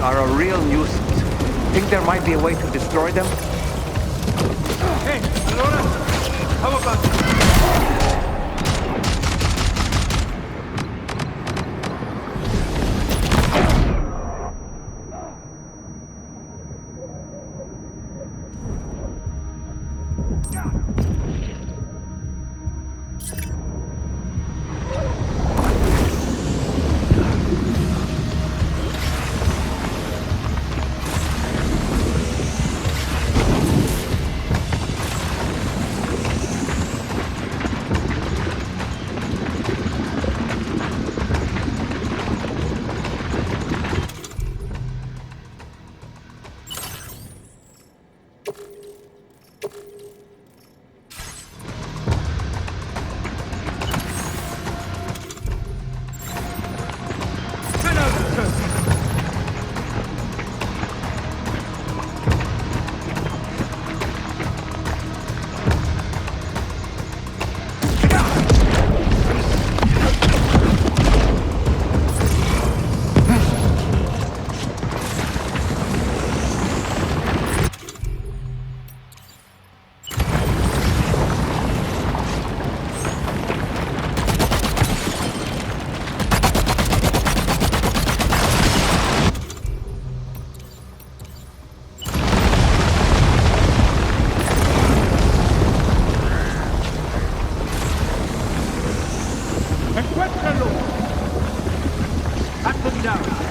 are a real nuisance. Think there might be a way to destroy them? Hey, Alora! How about this? down.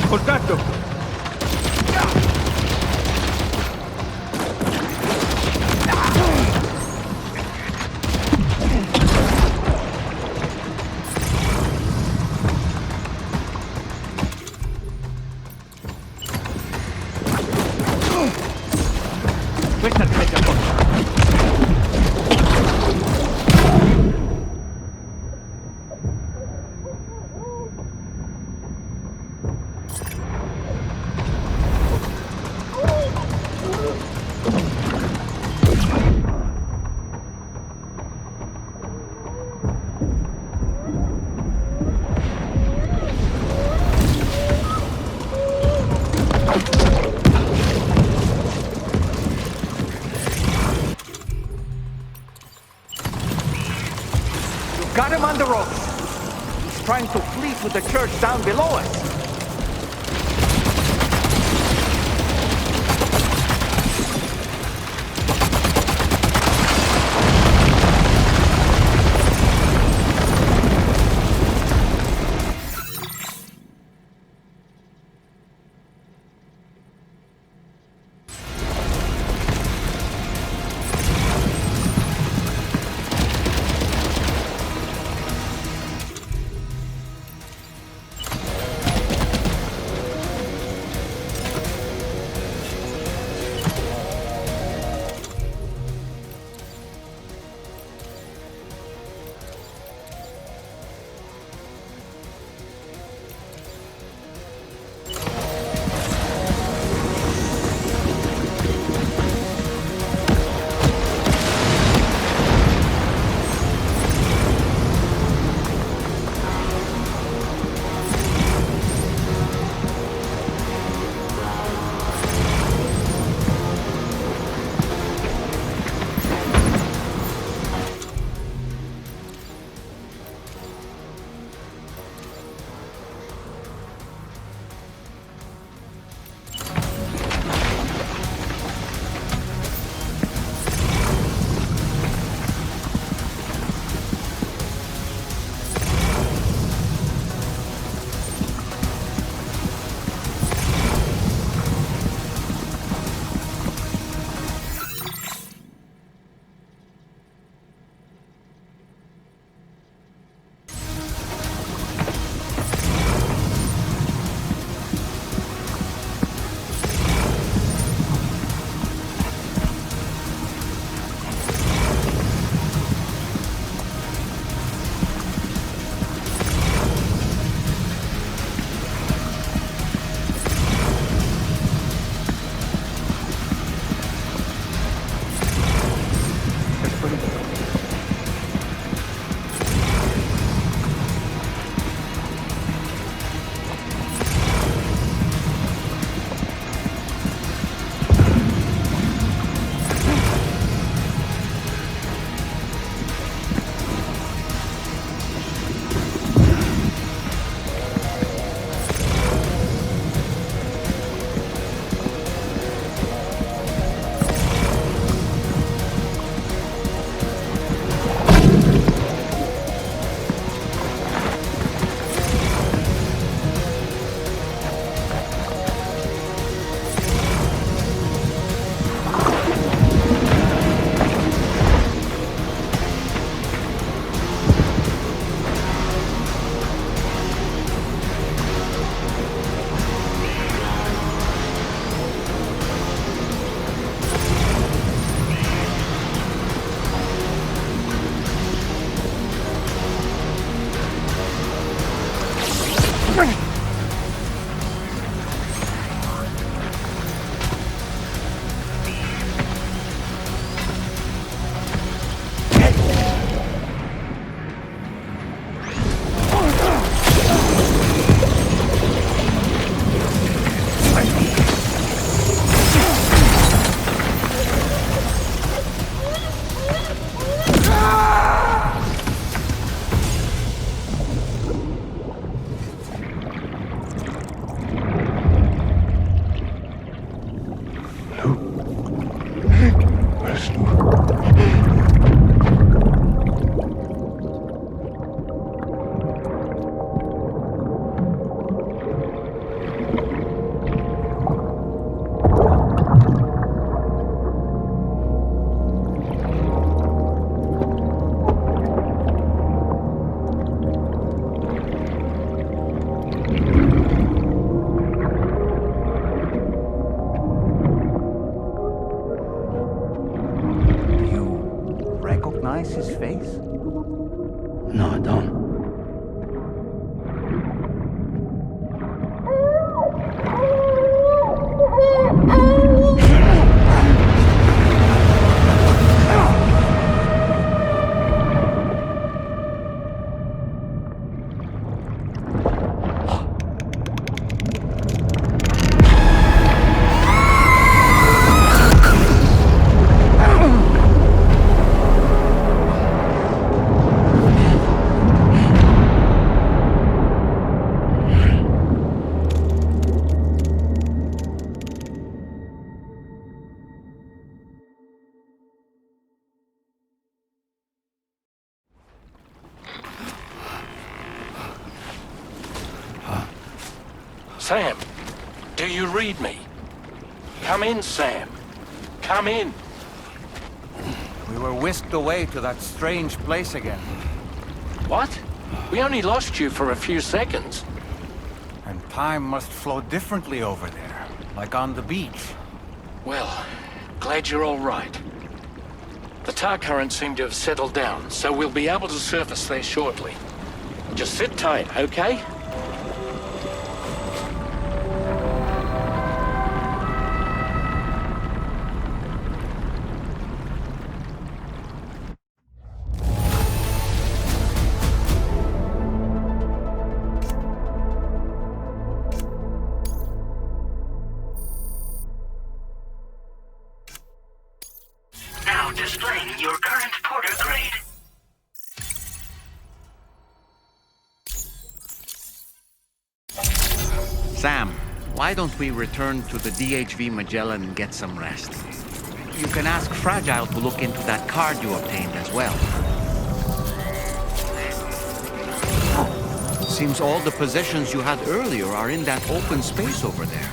Contacto! Questa ti mette a posto. Got him on the ropes. He's trying to flee to the church down below us. Recognize his face? No, I don't. Sam, do you read me? Come in, Sam. Come in. We were whisked away to that strange place again. What? We only lost you for a few seconds. And time must flow differently over there, like on the beach. Well, glad you're all right. The tar currents seem to have settled down, so we'll be able to surface there shortly. Just sit tight, okay? Now displaying your current porter grade. Sam, why don't we return to the DHV Magellan and get some rest? You can ask Fragile to look into that card you obtained as well. Seems all the possessions you had earlier are in that open space over there.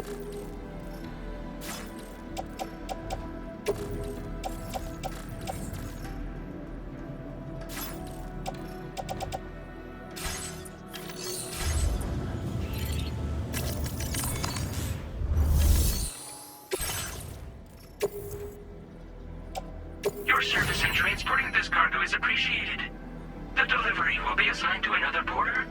Your service in transporting this cargo is appreciated. The delivery will be assigned to another porter.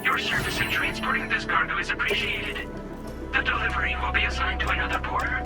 Your service in transporting this cargo is appreciated. The delivery will be assigned to another porter.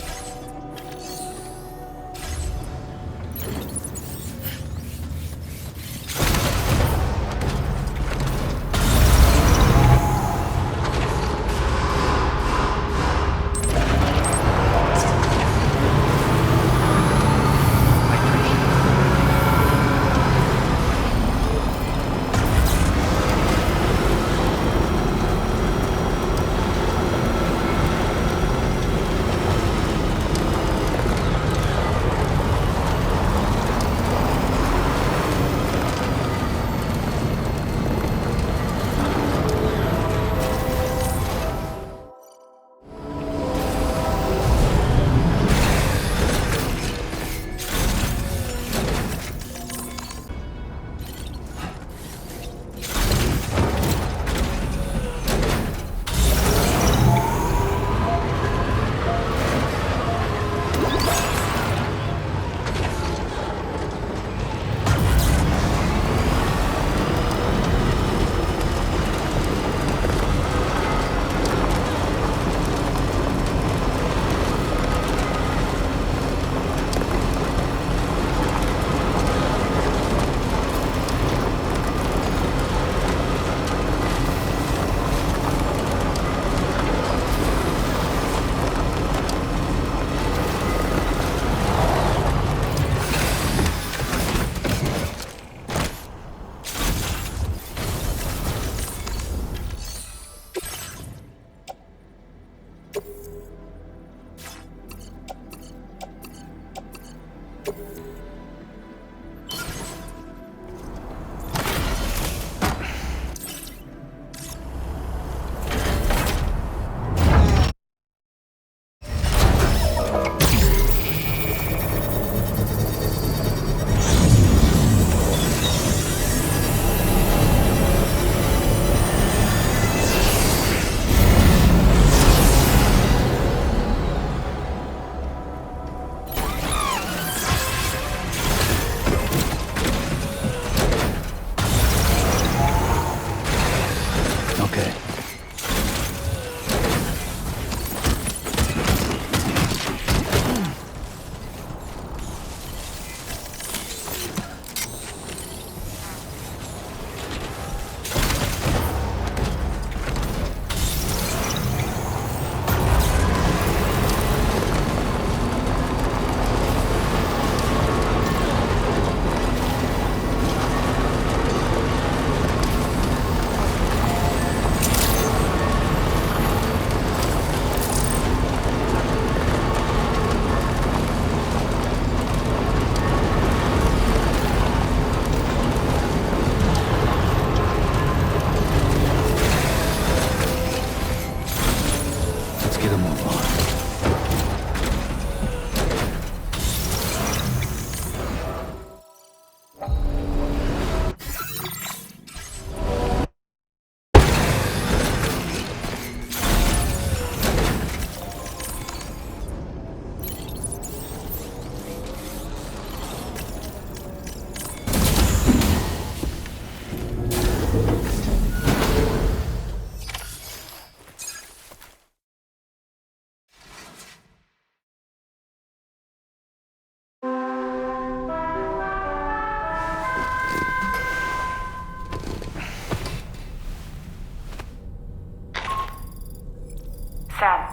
Sam,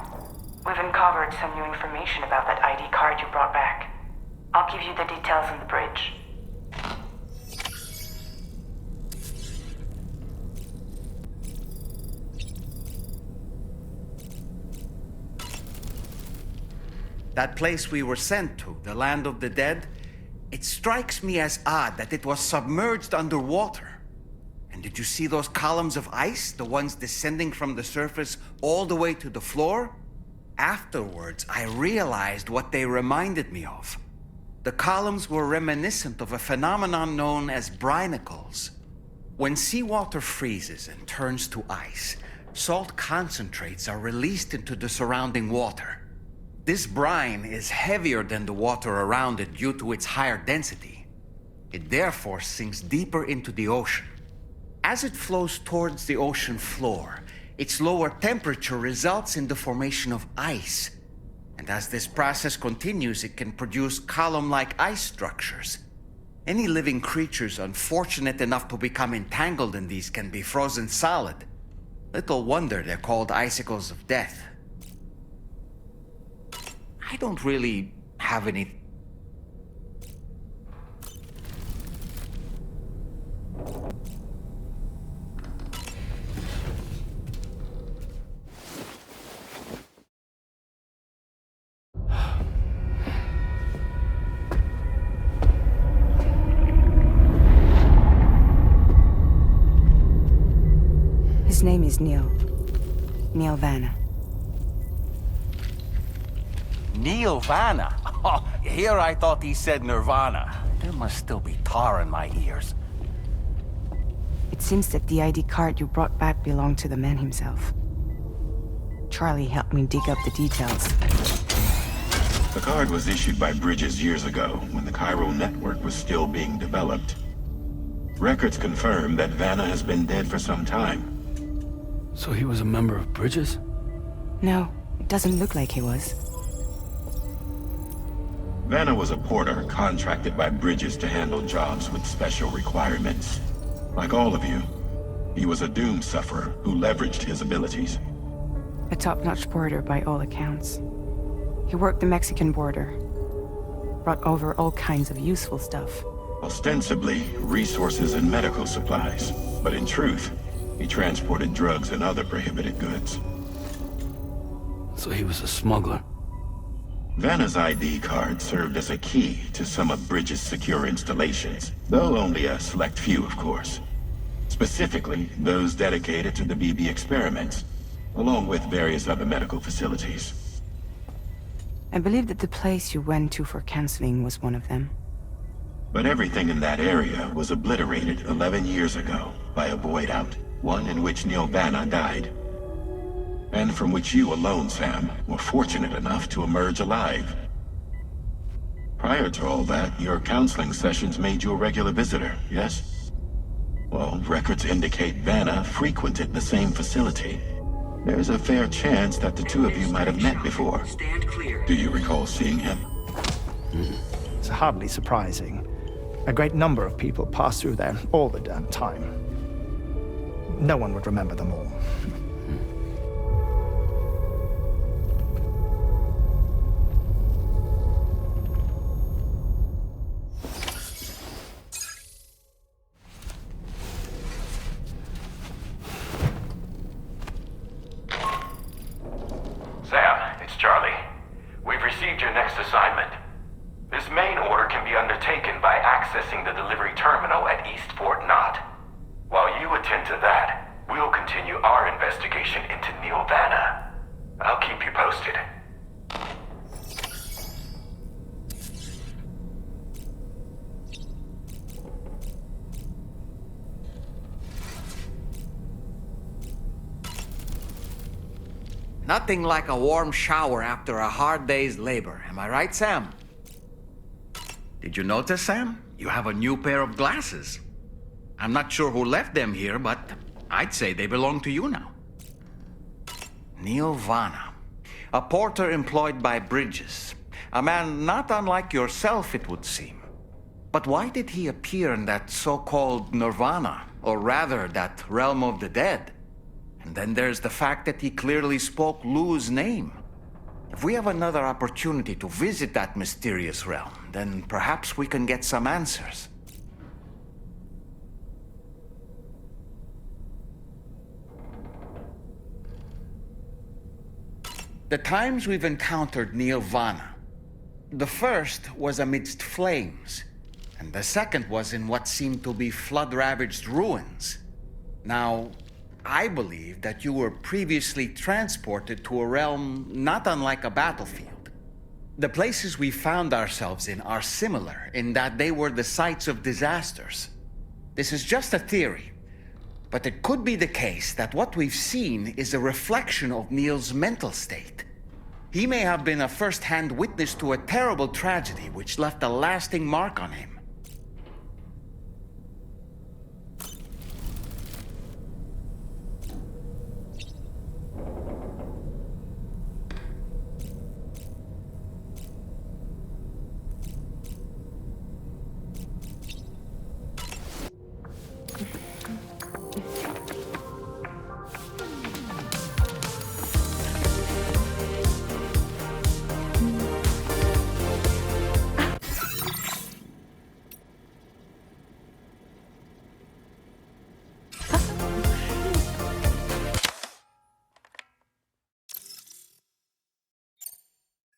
we've uncovered some new information about that ID card you brought back. I'll give you the details on the bridge. That place we were sent to, the land of the dead, it strikes me as odd that it was submerged underwater. And did you see those columns of ice, the ones descending from the surface all the way to the floor? Afterwards, I realized what they reminded me of. The columns were reminiscent of a phenomenon known as brinicles. When seawater freezes and turns to ice, salt concentrates are released into the surrounding water. This brine is heavier than the water around it due to its higher density. It therefore sinks deeper into the ocean. As it flows towards the ocean floor, its lower temperature results in the formation of ice. And as this process continues, it can produce column-like ice structures. Any living creatures unfortunate enough to become entangled in these can be frozen solid. Little wonder they're called icicles of death. I don't really have any... His name is Neil. Neil Vanna. Neil Vanna? Oh, here I thought he said Nirvana. There must still be tar in my ears. It seems that the ID card you brought back belonged to the man himself. Charlie helped me dig up the details. The card was issued by Bridges years ago, when the chiral network was still being developed. Records confirm that Vanna has been dead for some time. So he was a member of Bridges? No, it doesn't look like he was. Vanna was a porter contracted by Bridges to handle jobs with special requirements. Like all of you, he was a doom sufferer who leveraged his abilities. A top-notch porter by all accounts. He worked the Mexican border. Brought over all kinds of useful stuff. Ostensibly, resources and medical supplies. But in truth, he transported drugs and other prohibited goods. So he was a smuggler. Vanna's ID card served as a key to some of Bridges' secure installations, though only a select few, of course. Specifically, those dedicated to the BB experiments, along with various other medical facilities. I believe that the place you went to for counseling was one of them. But everything in that area was obliterated 11 years ago by a void out, one in which Neil Vanna died. And from which you alone, Sam, were fortunate enough to emerge alive. Prior to all that, your counseling sessions made you a regular visitor, yes? Well, records indicate Vanna frequented the same facility. There's a fair chance that the two of you might have met before. Stand clear. Do you recall seeing him? It's hardly surprising. A great number of people pass through there all the damn time. No one would remember them all. Sam, it's Charlie. We've received your next assignment. This main order can be undertaken by accessing the delivery terminal at East Fort Knott. While you attend to that, we'll continue our investigation into Neil Vanna. I'll keep you posted. Nothing like a warm shower after a hard day's labor. Am I right, Sam? Did you notice, Sam? You have a new pair of glasses. I'm not sure who left them here, but I'd say they belong to you now. Neil Vanna, a porter employed by Bridges. A man not unlike yourself, it would seem. But why did he appear in that so-called Nirvana, or rather, that realm of the dead? And then there's the fact that he clearly spoke Lou's name. If we have another opportunity to visit that mysterious realm, then perhaps we can get some answers. The times we've encountered Neil Vanna, The first was amidst flames, and the second was in what seemed to be flood-ravaged ruins. Now, I believe that you were previously transported to a realm not unlike a battlefield. The places we found ourselves in are similar in that they were the sites of disasters. This is just a theory, but it could be the case that what we've seen is a reflection of Neil's mental state. He may have been a first-hand witness to a terrible tragedy which left a lasting mark on him.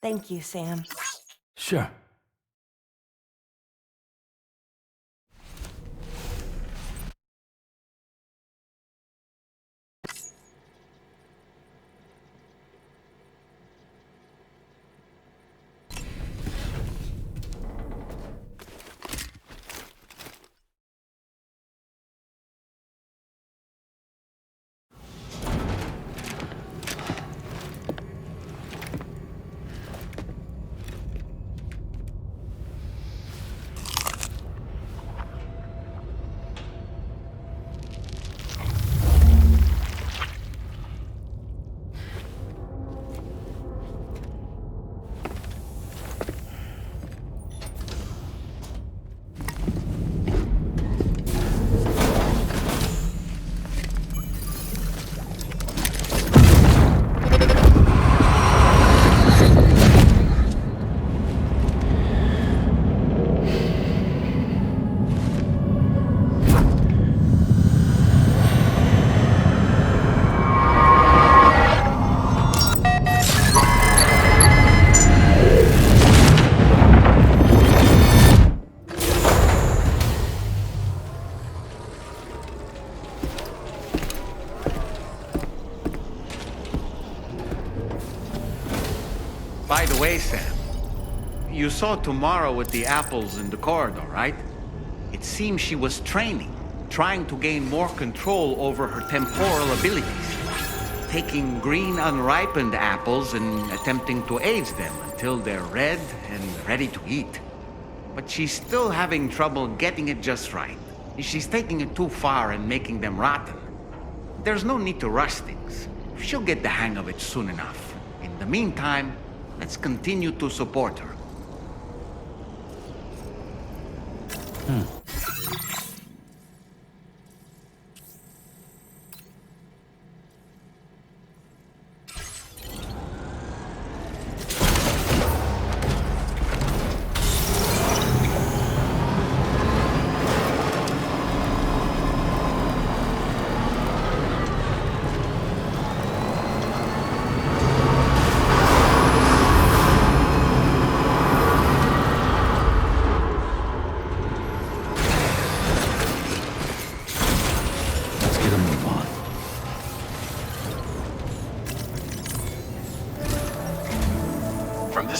Thank you, Sam. Sure. By the way, Sam, you saw Tamara with the apples in the corridor, right? It seems she was training, trying to gain more control over her temporal abilities, taking green unripened apples and attempting to age them until they're red and ready to eat. But she's still having trouble getting it just right. She's taking it too far and making them rotten. There's no need to rush things. She'll get the hang of it soon enough. In the meantime, let's continue to support her.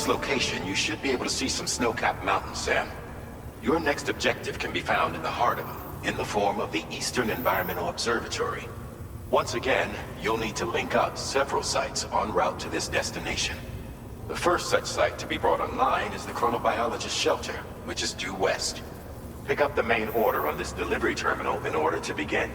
Location, you should be able to see some snow-capped mountains, Sam. Your next objective can be found in the heart of them, in the form of the Eastern Environmental Observatory. Once again, you'll need to link up several sites en route to this destination. The first such site to be brought online is the Chronobiologist Shelter, which is due west. Pick up the main order on this delivery terminal in order to begin.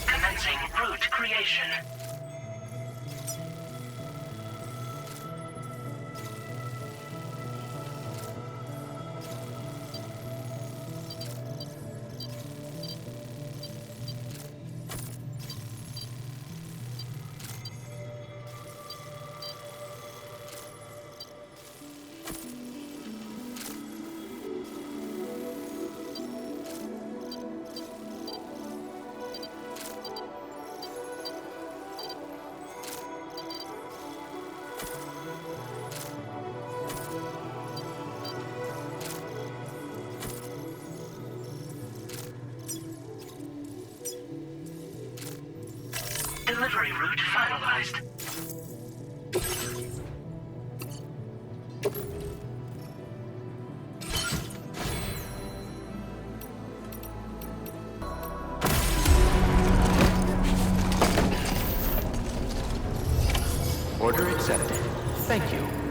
Commencing route creation. Delivery route finalized. Order accepted. Thank you.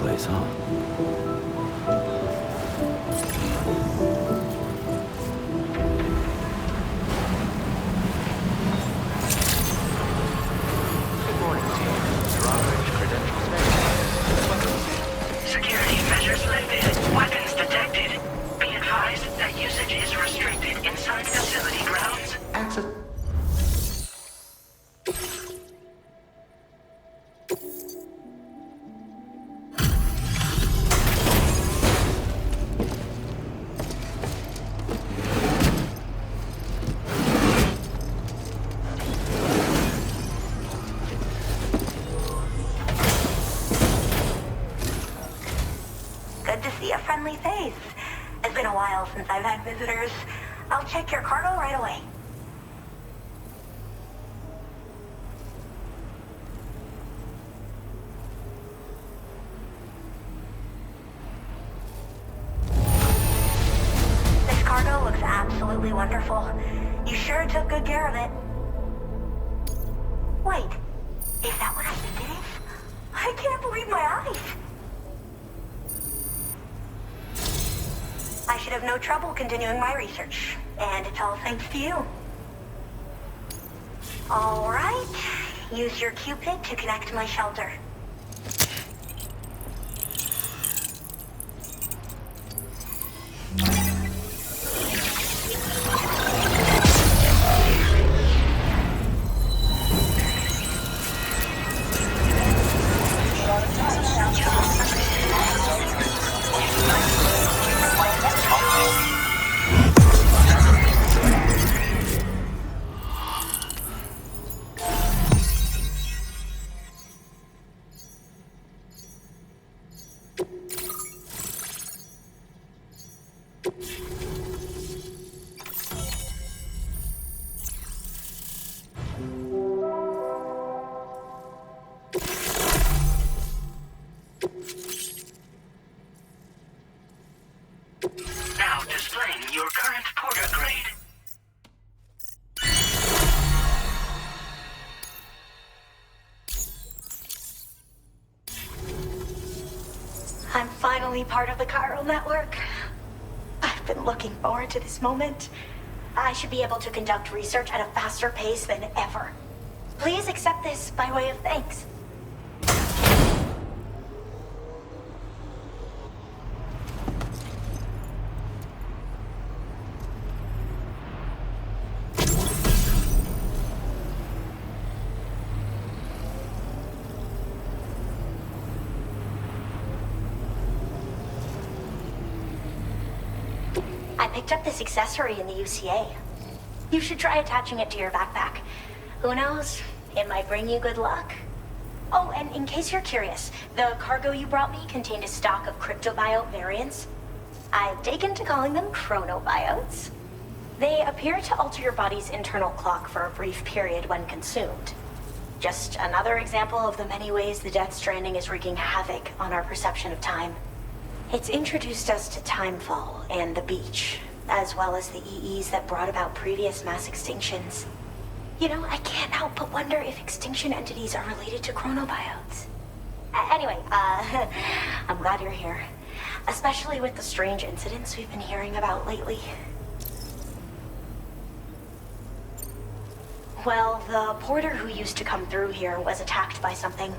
place, huh? Good morning, team. Your operating credentials verified. Security measures lifted. Weapons detected. Be advised that usage is restricted inside facility grounds. Access. Good to see a friendly face. It's been a while since I've had visitors. I'll check your cargo right away. This cargo looks absolutely wonderful. You sure took good care of it. Wait, is that what I think it is? I can't believe my eyes. I should have no trouble continuing my research, and it's all thanks to you. All right, use your Cupid to connect to my shelter. Now displaying your current porter grade. I'm finally part of the chiral network. I've been looking forward to this moment. I should be able to conduct research at a faster pace than ever. Please accept this by way of thanks. I picked up this accessory in the UCA. You should try attaching it to your backpack. Who knows? It might bring you good luck. Oh, and in case you're curious, the cargo you brought me contained a stock of cryptobiote variants. I've taken to calling them chronobiotes. They appear to alter your body's internal clock for a brief period when consumed. Just another example of the many ways the Death Stranding is wreaking havoc on our perception of time. It's introduced us to timefall and the beach, as well as the EEs that brought about previous mass extinctions. You know, I can't help but wonder if extinction entities are related to chronobiotes. Anyway, I'm glad you're here. Especially with the strange incidents we've been hearing about lately. Well, the porter who used to come through here was attacked by something.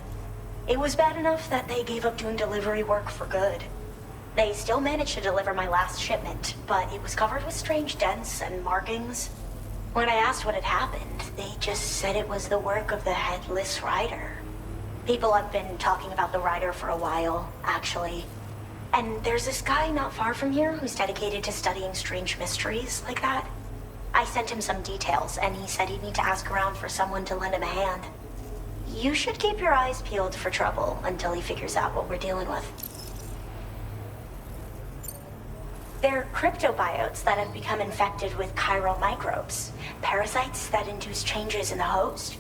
It was bad enough that they gave up doing delivery work for good. They still managed to deliver my last shipment, but it was covered with strange dents and markings. When I asked what had happened, they just said it was the work of the Headless Rider. People have been talking about the Rider for a while, actually. And there's this guy not far from here who's dedicated to studying strange mysteries like that. I sent him some details, and he said he'd need to ask around for someone to lend him a hand. You should keep your eyes peeled for trouble until he figures out what we're dealing with. They're cryptobiotes that have become infected with chiral microbes, parasites that induce changes in the host.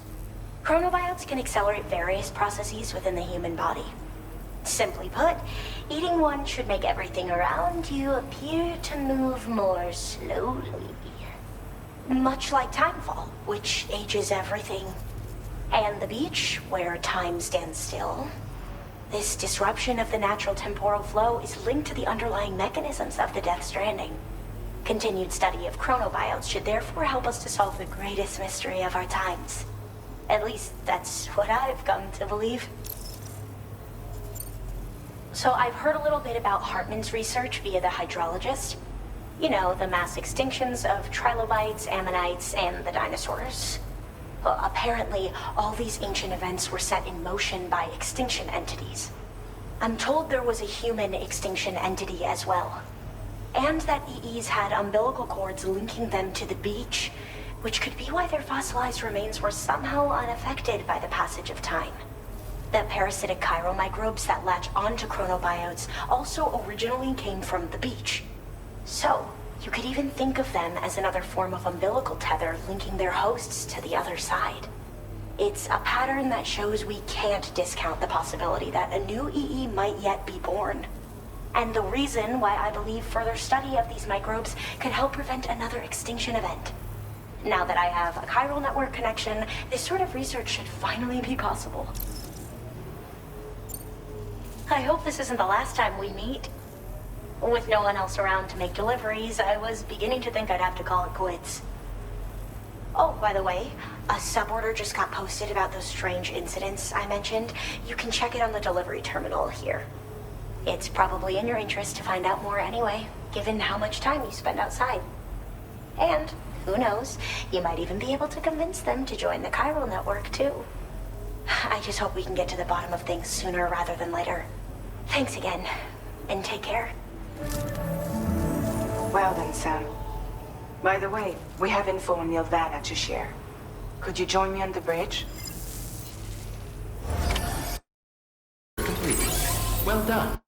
Chronobiotes can accelerate various processes within the human body. Simply put, eating one should make everything around you appear to move more slowly. Much like timefall, which ages everything. And the beach, where time stands still. This disruption of the natural temporal flow is linked to the underlying mechanisms of the Death Stranding. Continued study of chronobiotes should therefore help us to solve the greatest mystery of our times. At least, that's what I've come to believe. So I've heard a little bit about Hartman's research via the hydrologist. You know, the mass extinctions of trilobites, ammonites, and the dinosaurs. Well, apparently, all these ancient events were set in motion by extinction entities. I'm told there was a human extinction entity as well. And that EEs had umbilical cords linking them to the beach, which could be why their fossilized remains were somehow unaffected by the passage of time. The parasitic chiromicrobes that latch onto chronobiotes also originally came from the beach. So, you could even think of them as another form of umbilical tether linking their hosts to the other side. It's a pattern that shows we can't discount the possibility that a new EE might yet be born. And the reason why I believe further study of these microbes could help prevent another extinction event. Now that I have a chiral network connection, this sort of research should finally be possible. I hope this isn't the last time we meet. With no one else around to make deliveries, I was beginning to think I'd have to call it quits. Oh, by the way, a suborder just got posted about those strange incidents I mentioned. You can check it on the delivery terminal here. It's probably in your interest to find out more anyway, given how much time you spend outside. And, who knows, you might even be able to convince them to join the chiral network, too. I just hope we can get to the bottom of things sooner rather than later. Thanks again, and take care. Well then, Sam. By the way, we have info on Nilvana to share. Could you join me on the bridge? Completed. Well done.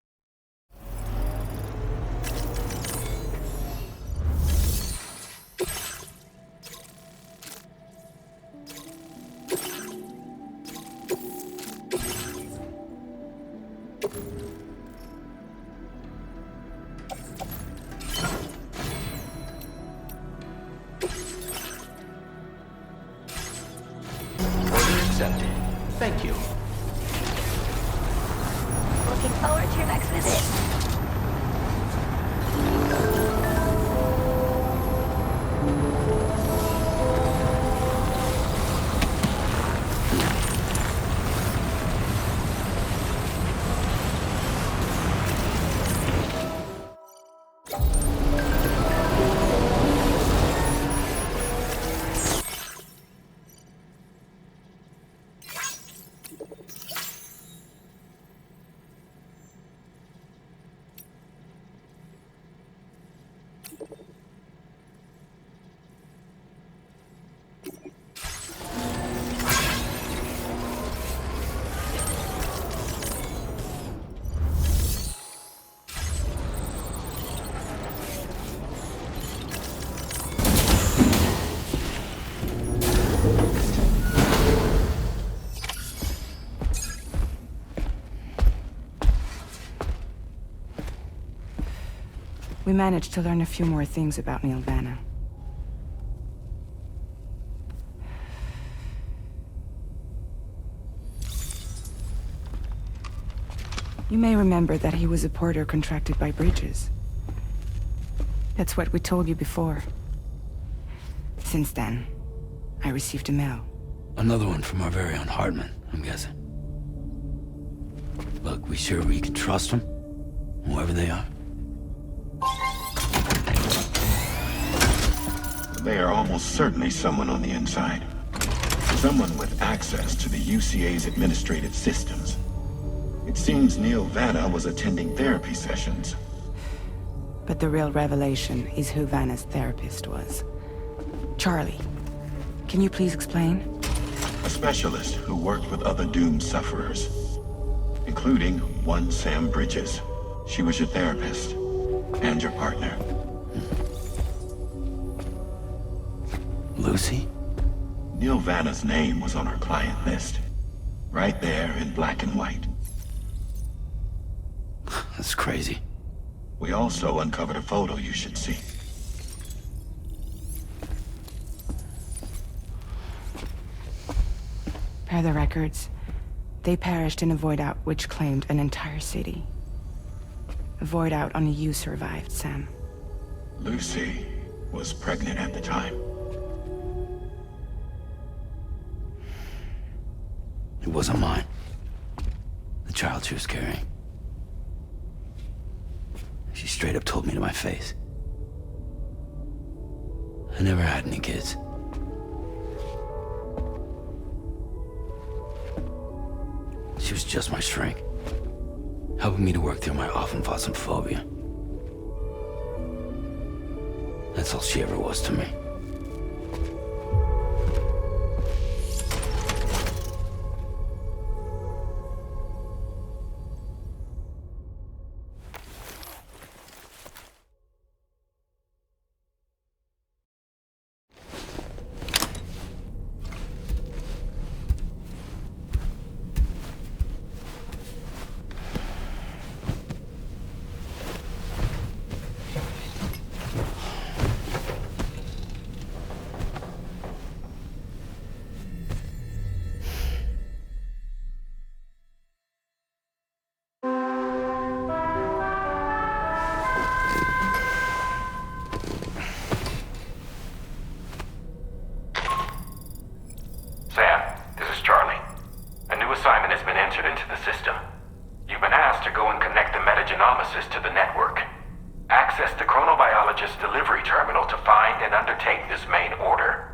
Accepted. Thank you. Looking forward to your next visit. We managed to learn a few more things about Nilvana. You may remember that he was a porter contracted by Bridges. That's what we told you before. Since then, I received a mail. Another one from our very own Hartman, I'm guessing. Look, we sure we can trust them? Whoever they are? They are almost certainly someone on the inside. Someone with access to the UCA's administrative systems. It seems Neil Vanna was attending therapy sessions. But the real revelation is who Vanna's therapist was. Charlie, can you please explain? A specialist who worked with other doomed sufferers, including one Sam Bridges. She was your therapist and your partner. Lucy? Neil Vanna's name was on our client list. Right there in black and white. That's crazy. We also uncovered a photo you should see. Per the records, They perished in a void out which claimed an entire city. A void out only you survived, Sam. Lucy was pregnant at the time. It wasn't mine. The child she was carrying. She straight up told me to my face. I never had any kids. She was just my shrink, helping me to work through my often phobia. That's all she ever was to me. To the network. Access the chronobiologist's delivery terminal to find and undertake this main order.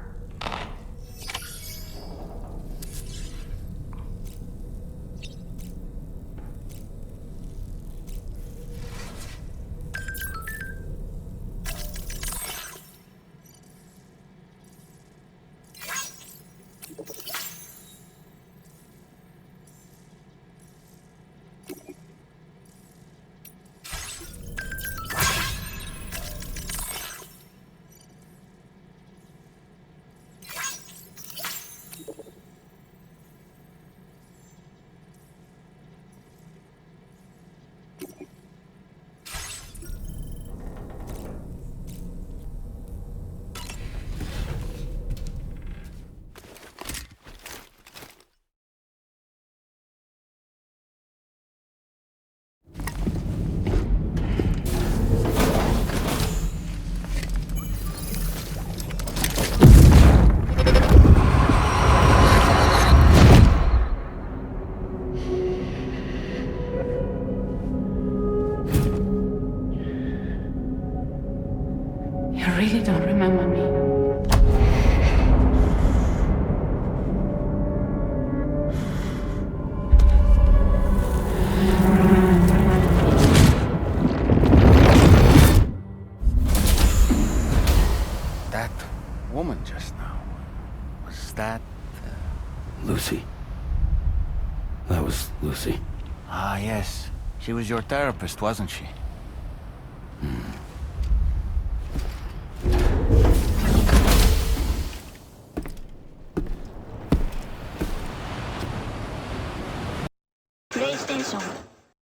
You really don't remember me. That woman just now, was that... Lucy. That was Lucy. Ah, yes. She was your therapist, wasn't she?